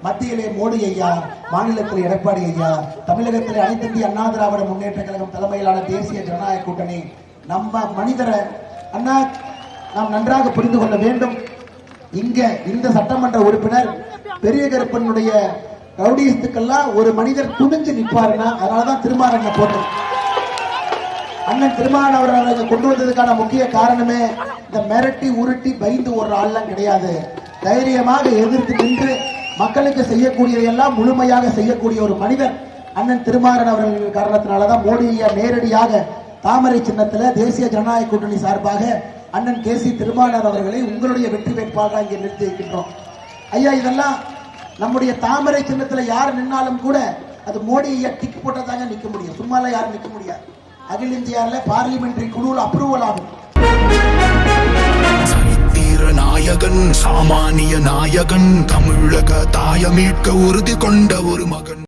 மத்தியிலே மோடி ஐயா, மாநிலத்தில் எடப்பாடி ஐயா, தமிழகத்தில் அனைத்து இந்திய அண்ணா திராவிட முன்னேற்ற கழகம் தலைமையிலான தேசிய ஜனநாயக கூட்டணி நம்ம மனிதரை அண்ணா நாம் நன்றாக புரிந்து கொள்ள வேண்டும். இங்க இந்த சட்டமன்ற உறுப்பினர் பெரிய கருப்பனுடைய ரவுடிஸ்டுக்கெல்லாம் ஒரு மனிதர் துணிஞ்சு நிற்பாருன்னா அதனாலதான் திருமாவளவனை போட்டோம். அண்ணன் திருமாவளவன் அவர்களை கொண்டு வந்ததுக்கான முக்கிய காரணமே இந்த மிரட்டி உருட்டி பயந்து ஒரு ஆள்லாம் கிடையாது. தைரியமாக எதிர்த்து நின்று மக்களுக்கு செய்யக்கூடியதையெல்லாம் முழுமையாக செய்யக்கூடிய ஒரு மனிதர் அண்ணன் திருமாவளவன் அவர்கள் காரணத்தினாலதான் மோடியை நேரடியாக தாமரை சின்னத்துல தேசிய ஜனநாயக கூட்டணி சார்பாக அண்ணன் KC திருமாவளவன் அவர்களை உங்களுடைய வெற்றி வேட்பாளராக இங்கே நிறுத்தி இருக்கின்றோம். ஐயா, இதெல்லாம் நம்முடைய தாமரை சின்னத்துல யார் நின்னாலும் கூட அது மோடி ஐயா டிக் போட்டதாங்க நிக்க முடியும், சும்மால யாரும் நிக்க முடியாது. அகில இந்தியாவில பார்லிமெண்டரி குழு அப்ரூவல் ஆகும். நாயகன், சாமானிய நாயகன், தமிழக தாய மீட்க உறுதி கொண்ட ஒரு மகன்.